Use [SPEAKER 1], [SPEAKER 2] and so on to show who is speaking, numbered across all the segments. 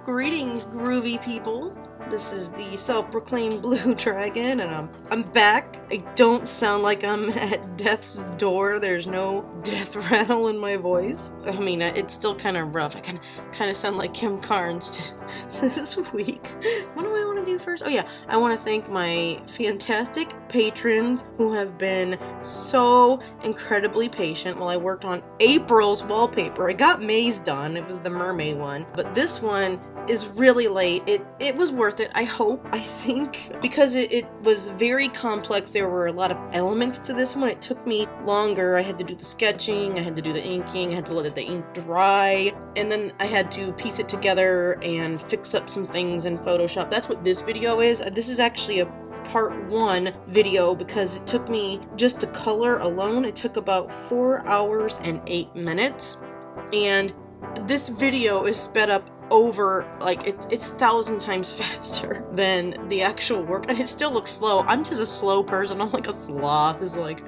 [SPEAKER 1] Greetings, groovy people. This is the self-proclaimed Blue Dragon, and I'm back. I don't sound like I'm at death's door. There's no death rattle in my voice. I mean, it's still kind of rough. I kind of sound like Kim Carnes this week. What do I want to do first? Oh yeah, I want to thank my fantastic patrons who have been so incredibly patient while I worked on April's wallpaper. I got May's done. It was the mermaid one, but this one is really late. It was worth it, I hope, I think, because it was very complex. There were a lot of elements to this one. It took me longer. I had to do the sketching, I had to do the inking, I had to let the ink dry, and then I had to piece it together and fix up some things in Photoshop. That's what this video is. This is actually a part 1 video because it took me, just to color alone, it took about 4 hours and 8 minutes, and this video is sped up over, like, it's 1,000 times faster than the actual work, and it still looks slow. I'm just a slow person. I'm like a sloth. It's like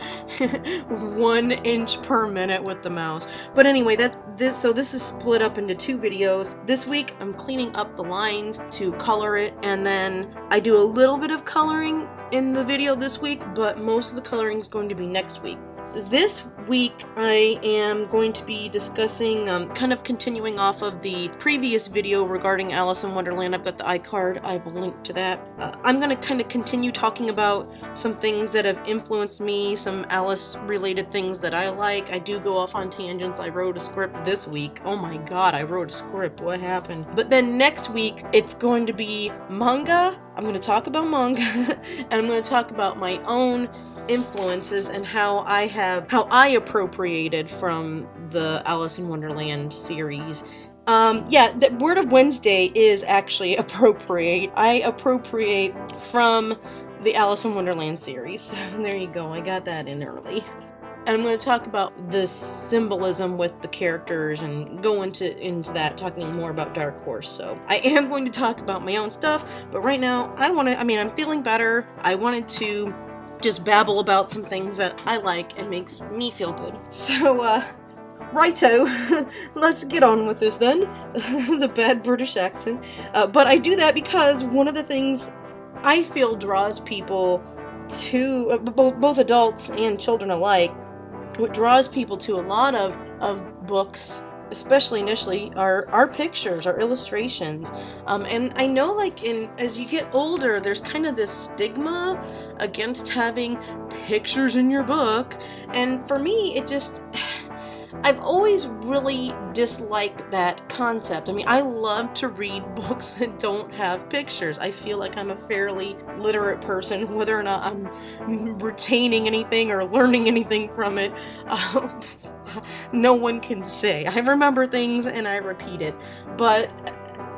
[SPEAKER 1] 1 inch per minute with the mouse. But anyway, so this is split up into 2 videos. This week I'm cleaning up the lines to color it, and then I do a little bit of coloring in the video this week, but most of the coloring is going to be next week. This week I am going to be discussing, kind of continuing off of the previous video regarding Alice in Wonderland. I've got the iCard, I will link to that. I'm going to kind of continue talking about some things that have influenced me, some Alice related things that I like. I do go off on tangents. I wrote a script this week. Oh my god, I wrote a script. What happened? But then next week it's going to be manga. I'm going to talk about manga, and I'm going to talk about my own influences and how I appropriated from the Alice in Wonderland series. Yeah, the word of Wednesday is actually appropriate. I appropriate from the Alice in Wonderland series. There you go, I got that in early. And I'm going to talk about the symbolism with the characters and go into that, talking more about Dark Horse. So I am going to talk about my own stuff, but right now I'm feeling better. I wanted to just babble about some things that I like and makes me feel good. So, righto, let's get on with this then. That was a bad British accent. But I do that because one of the things I feel draws people to, both adults and children alike, what draws people to a lot of books, especially initially, are pictures, are illustrations. And I know, like, as you get older, there's kind of this stigma against having pictures in your book. And for me, I've always really disliked that concept. I mean, I love to read books that don't have pictures. I feel like I'm a fairly literate person, whether or not I'm retaining anything or learning anything from it. No one can say. I remember things and I repeat it. But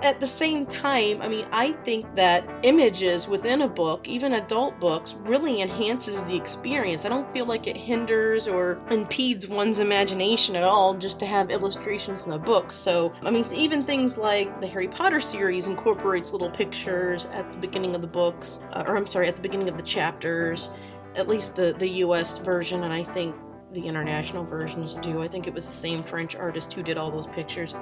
[SPEAKER 1] at the same time, I mean, I think that images within a book, even adult books, really enhances the experience. I don't feel like it hinders or impedes one's imagination at all just to have illustrations in a book. So, I mean, even things like the Harry Potter series incorporates little pictures at the beginning of the books, at the beginning of the chapters, at least the US version, and I think the international versions do. I think it was the same French artist who did all those pictures.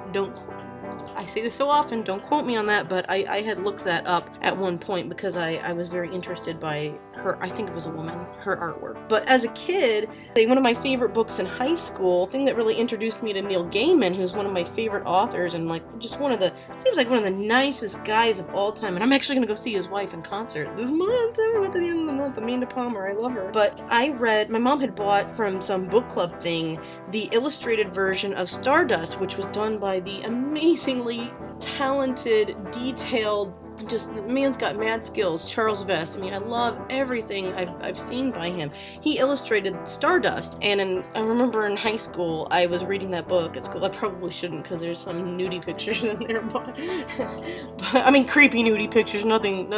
[SPEAKER 1] I say this so often, don't quote me on that, but I had looked that up at one point because I was very interested by her, I think it was a woman, her artwork. But as a kid, one of my favorite books in high school, the thing that really introduced me to Neil Gaiman, who's one of my favorite authors and like just seems like one of the nicest guys of all time, and I'm actually going to go see his wife in concert this month, at the end of the month, Amanda Palmer, I love her. But my mom had bought from some book club thing, the illustrated version of Stardust, which was done by the amazingly talented, detailed, just, the man's got mad skills, Charles Vess. I mean, I love everything I've seen by him. He illustrated Stardust, and I remember in high school, I was reading that book at school. I probably shouldn't because there's some nudie pictures in there, but I mean, creepy nudie pictures, nothing,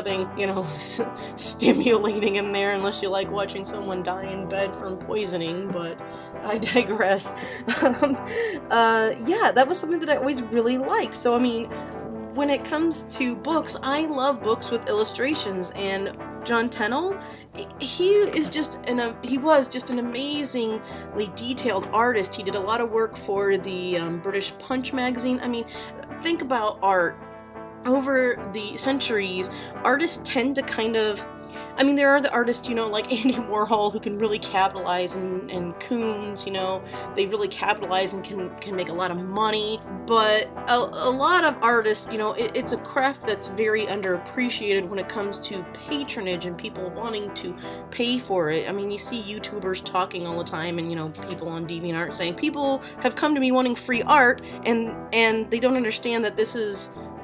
[SPEAKER 1] stimulating in there unless you like watching someone die in bed from poisoning, but I digress. Yeah, that was something that I always really liked. So, I mean, when it comes to books, I love books with illustrations, and John Tennell, he was just an amazingly detailed artist. He did a lot of work for the British Punch magazine. I mean, think about art over the centuries, artists tend to kind of, I mean, there are the artists, you know, like Andy Warhol, who can really capitalize, and Koons, you know, they really capitalize and can make a lot of money. But a lot of artists, you know, it's a craft that's very underappreciated when it comes to patronage and people wanting to pay for it. I mean, you see YouTubers talking all the time, and, you know, people on DeviantArt saying, people have come to me wanting free art, and they don't understand that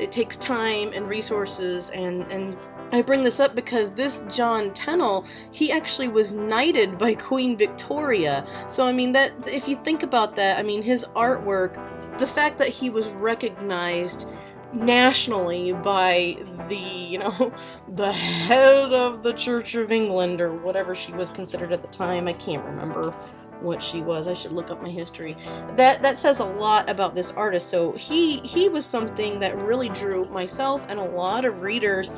[SPEAKER 1] it takes time and resources, and I bring this up because this John Tennell, he actually was knighted by Queen Victoria. So, I mean, that if you think about that, I mean, his artwork, the fact that he was recognized nationally by the, you know, the head of the Church of England, or whatever she was considered at the time, I can't remember what she was. I should look up my history. That says a lot about this artist. So he was something that really drew myself and a lot of readers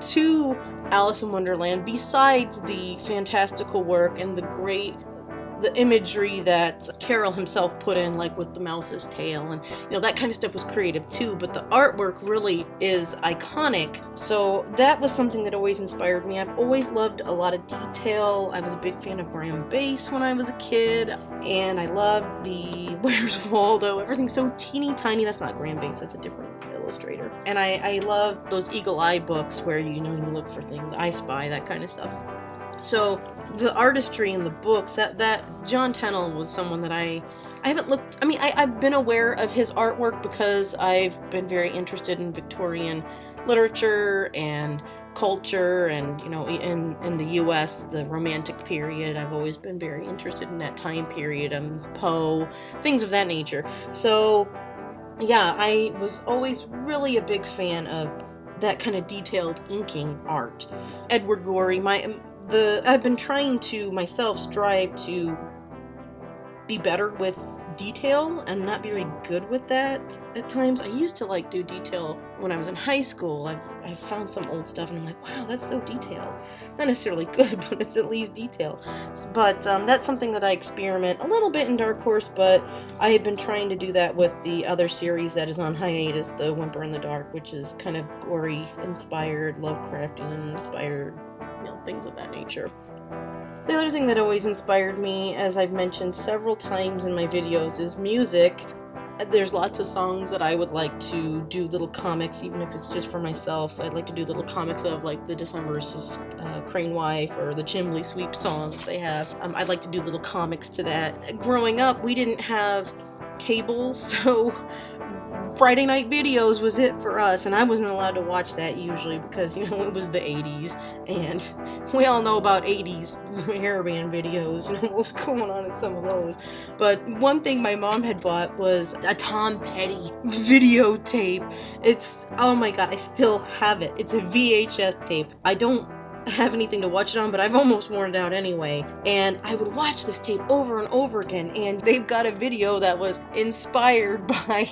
[SPEAKER 1] to Alice in Wonderland, besides the fantastical work and the imagery that Carroll himself put in, like with the mouse's tail, and, you know, that kind of stuff was creative too, but the artwork really is iconic. So that was something that always inspired me. I've always loved a lot of detail. I was a big fan of Graham Base when I was a kid, and I loved the Where's Waldo. Everything's so teeny tiny. That's not Graham Base, that's a different illustrator. And I love those Eagle Eye books where, you know, you look for things, I Spy, that kind of stuff. So the artistry in the books, that John Tennell was someone that I haven't looked, I mean, I've been aware of his artwork because I've been very interested in Victorian literature and culture, and, you know, in the US, the Romantic period, I've always been very interested in that time period, Poe, things of that nature. So yeah, I was always really a big fan of that kind of detailed inking art. Edward Gorey, I've been trying to myself strive to be better with detail. I'm not very good with that at times. I used to like do detail when I was in high school. I've found some old stuff and I'm like, wow, that's so detailed. Not necessarily good, but it's at least detailed. But that's something that I experiment a little bit in Dark Horse, but I have been trying to do that with the other series that is on hiatus, the Whimper in the Dark, which is kind of gory inspired, Lovecraftian inspired, you know, things of that nature. The other thing that always inspired me, as I've mentioned several times in my videos, is music. There's lots of songs that I would like to do little comics, even if it's just for myself. I'd like to do little comics of, like, the December's Crane Wife, or the Chimbley Sweep song that they have. I'd like to do little comics to that. Growing up, we didn't have cable, so Friday Night Videos was it for us, and I wasn't allowed to watch that usually because, you know, it was the 80s, and we all know about 80s hairband videos, you know, what was going on in some of those. But one thing my mom had bought was a Tom Petty videotape. It's, oh my god, I still have it. It's a VHS tape. I don't have anything to watch it on, but I've almost worn it out anyway, and I would watch this tape over and over again, and they've got a video that was inspired by,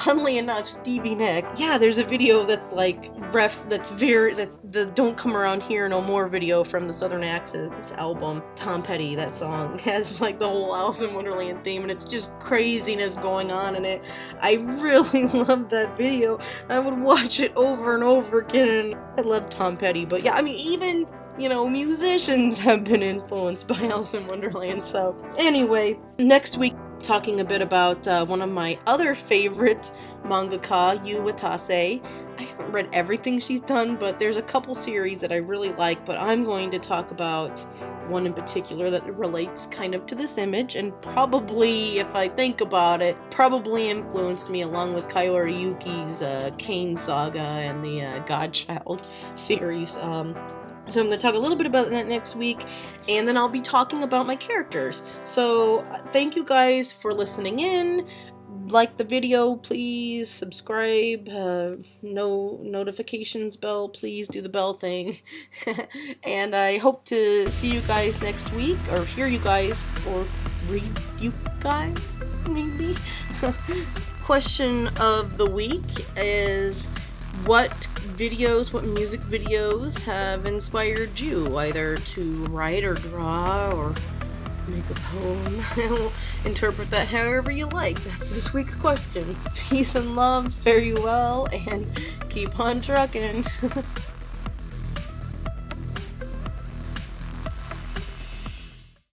[SPEAKER 1] oddly enough, Stevie Nicks. Yeah, there's a video that's like that's the Don't Come Around Here No More video from the Southern Accents album. Tom Petty, that song, has like the whole Alice in Wonderland theme, and it's just craziness going on in it. I really loved that video. I would watch it over and over again. I love Tom Petty, but yeah, I mean, even, you know, musicians have been influenced by Alice in Wonderland. So anyway, next week, talking a bit about one of my other favorite mangaka, Yu Watase. I haven't read everything she's done, but there's a couple series that I really like, but I'm going to talk about one in particular that relates kind of to this image, and probably, if I think about it, probably influenced me along with Kaori Yuki's Kane Saga and the Godchild series. So I'm going to talk a little bit about that next week, and then I'll be talking about my characters. So thank you guys for listening in. Like the video, please. Subscribe. No notifications bell. Please do the bell thing. And I hope to see you guys next week, or hear you guys, or read you guys, maybe. Question of the week is, what music videos have inspired you, either to write or draw or make a poem? Interpret that however you like. That's this week's question. Peace and love, fare you well, and keep on trucking.